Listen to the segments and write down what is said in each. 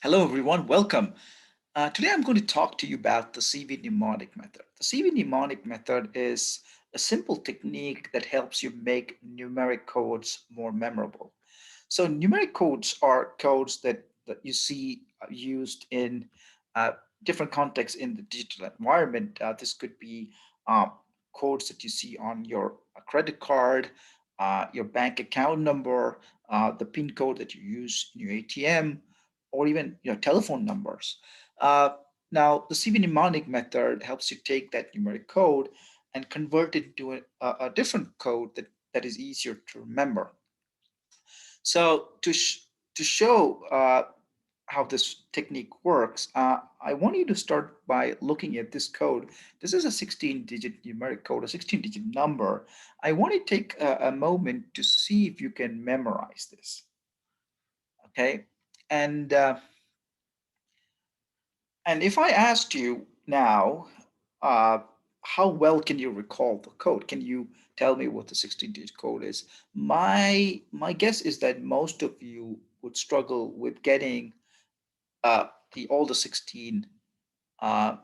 Hello, everyone. Welcome. Today, I'm going to talk to you about the CV mnemonic method. The CV mnemonic method is a simple technique that helps you make numeric codes more memorable. So, numeric codes are codes that you see used in uh, different contexts in the digital environment. This could be codes that you see on your credit card, your bank account number, the PIN code that you use in your ATM, or even your telephone numbers. Uh, Now, the CV mnemonic method helps you take that numeric code and convert it to a different code that is easier to remember. So to show how this technique works, I want you to start by looking at this code. This is a 16-digit numeric code, a 16-digit number. I want to take a moment to see if you can memorize this. Okay, and and if I asked you now, uh, how well can you recall the code? Can you tell me what the 16-digit code is? My guess is that most of you would struggle with getting the all the 16 uh,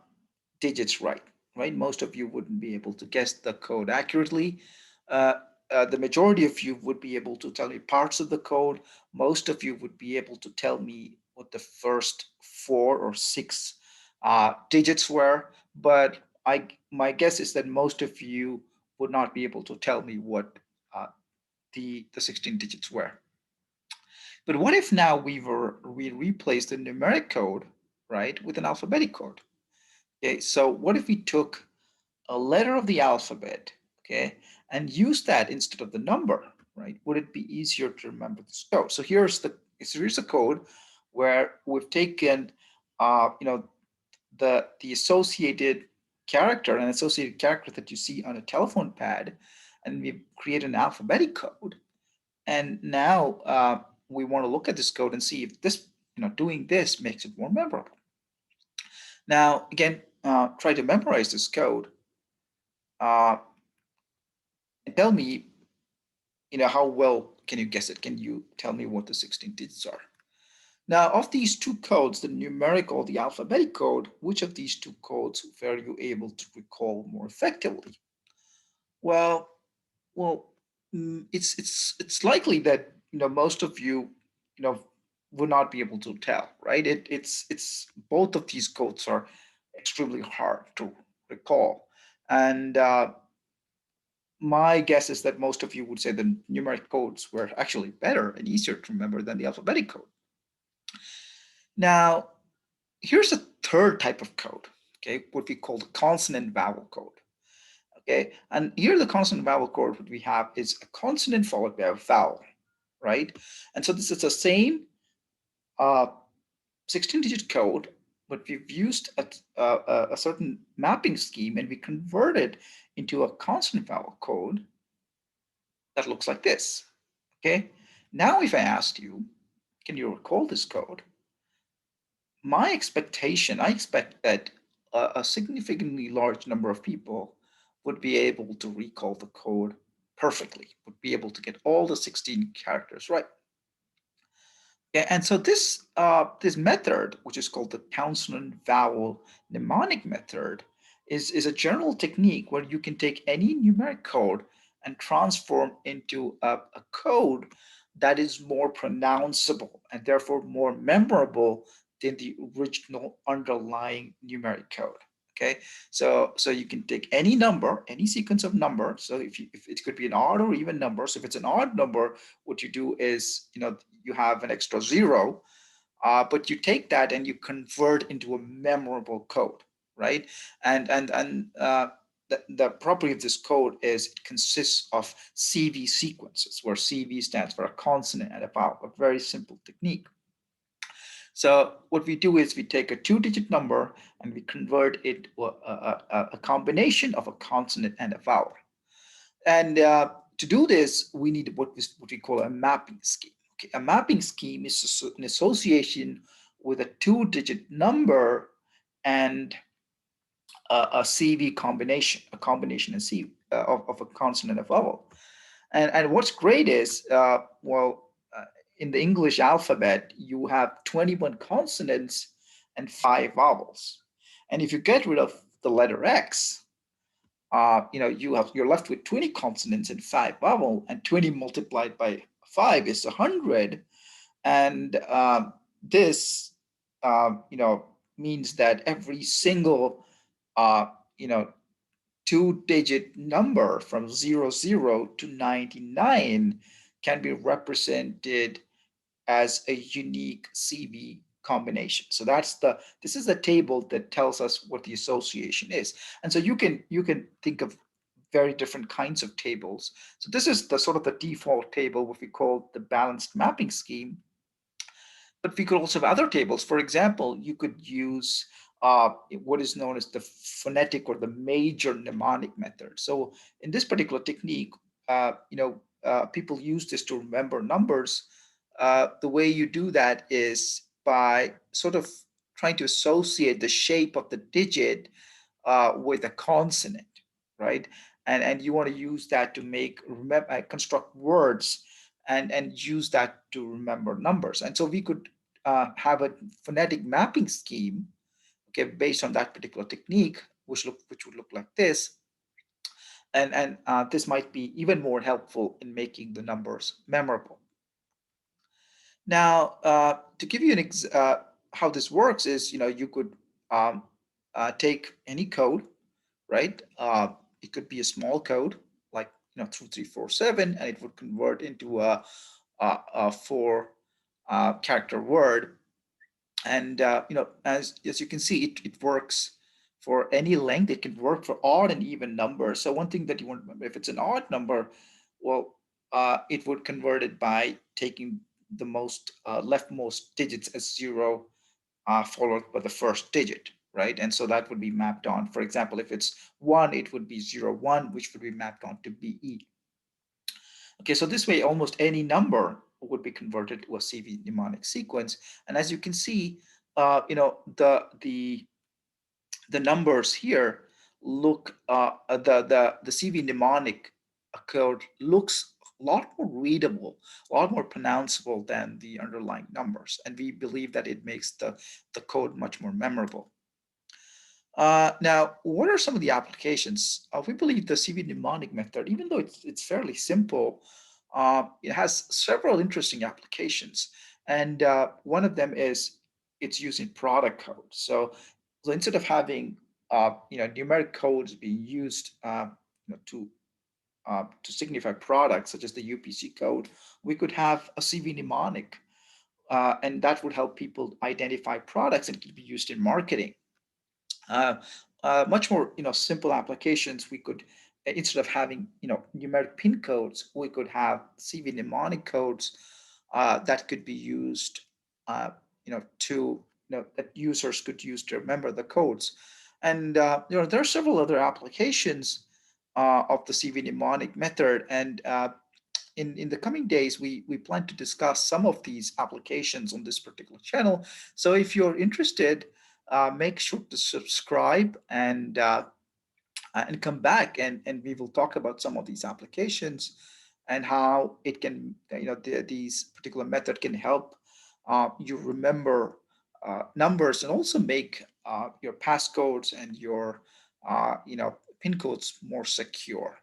digits right. Right? Most of you wouldn't be able to guess the code accurately. Uh, the majority of you would be able to tell me parts of the code. Most of you would be able to tell me what the first four or six digits were. But my guess is that most of you would not be able to tell me what the 16 digits were. But what if now we replaced the numeric code, right, with an alphabetic code? Okay, so what if we took a letter of the alphabet, okay, and use that instead of the number, right? Would it be easier to remember this code? So here's the code where we've taken, the associated character and associated character that you see on a telephone pad, and we've created an alphabetic code. And now we want to look at this code and see if this, doing this makes it more memorable. Now, again, try to memorize this code uh, and tell me, how well can you guess it? Can you tell me what the 16 digits are? Now, of these two codes, the numeric or the alphabetic code, which of these two codes were you able to recall more effectively? Well, well, it's likely that most of you you know would not be able to tell, right? It's both of these codes are extremely hard to recall, and my guess is that most of you would say the numeric codes were actually better and easier to remember than the alphabetic code. Now, here's a third type of code, okay, what we call the consonant vowel code. Okay, and here the consonant vowel code what we have is a consonant followed by a vowel, right? And so this is the same uh, 16-digit code, but we've used a certain mapping scheme and we converted into a consonant vowel code that looks like this. Okay, now if I asked you, can you recall this code? I expect that a significantly large number of people would be able to recall the code perfectly, would be able to get all the 16 characters right. Yeah, and so this method, which is called the consonant-vowel mnemonic method, is a general technique where you can take any numeric code and transform into a code that is more pronounceable and therefore more memorable than the original underlying numeric code. Okay, so you can take any number, any sequence of numbers. So if it could be an odd or even number. So if it's an odd number, what you do is you have an extra zero, but you take that and you convert into a memorable code, right? And the property of this code is it consists of CV sequences, where CV stands for a consonant and a vowel, a very simple technique. So what we do is we take a two-digit number and we convert it to a combination of a consonant and a vowel. And to do this, we need what we call a mapping scheme. Okay, a mapping scheme is an association with a two-digit number and a CV combination, a combination of a consonant and a vowel. And what's great is, in the English alphabet, you have 21 consonants and 5 vowels. And if you get rid of the letter X, you're left with 20 consonants and 5 vowel, and 20 multiplied by 5 is 100. And this, means that every single, uh, you know, 2-digit number from 00 to 99 can be represented as a unique CV combination. So this is a table that tells us what the association is. And so you can think of very different kinds of tables. So this is the sort of the default table, what we call the balanced mapping scheme. But we could also have other tables. For example, you could use what is known as the phonetic or the major mnemonic method. So in this particular technique, people use this to remember numbers. The way you do that is by sort of trying to associate the shape of the digit with a consonant, right? And you want to use that to construct words and use that to remember numbers. And so we could have a phonetic mapping scheme, okay, based on that particular technique, which would look like this. And this might be even more helpful in making the numbers memorable. Now, to give you how this works is, you could um, take any code, right? It could be a small code like 2347, and it would convert into a four character word. And as you can see, it works for any length. It can work for odd and even numbers. So one thing that you want to remember, if it's an odd number, well, it would convert it by taking the most leftmost digits as zero, followed by the first digit, right? And so that would be mapped on. For example, if it's 1, it would be 01, which would be mapped on to BE. Okay, so this way, almost any number would be converted to a CV mnemonic sequence. And as you can see, the numbers here look the CV mnemonic code looks a lot more readable, a lot more pronounceable than the underlying numbers, and we believe that it makes the code much more memorable. Now, what are some of the applications? We believe the CV mnemonic method, even though it's fairly simple, it has several interesting applications. And one of them is it's using product code. So instead of having numeric codes being used to signify products, such as the UPC code, we could have a CV mnemonic, and that would help people identify products and could be used in marketing. Much more simple applications, we could instead of having numeric pin codes, we could have CV mnemonic codes that could be used to that users could use to remember the codes. And there are several other applications of the CV mnemonic method, and in the coming days, we plan to discuss some of these applications on this particular channel. So if you're interested, make sure to subscribe and come back, and we will talk about some of these applications and how it can, these particular method can help you remember numbers, and also make your passcodes and your pin codes more secure.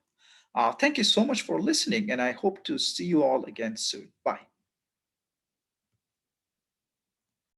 Thank you so much for listening, and I hope to see you all again soon. Bye.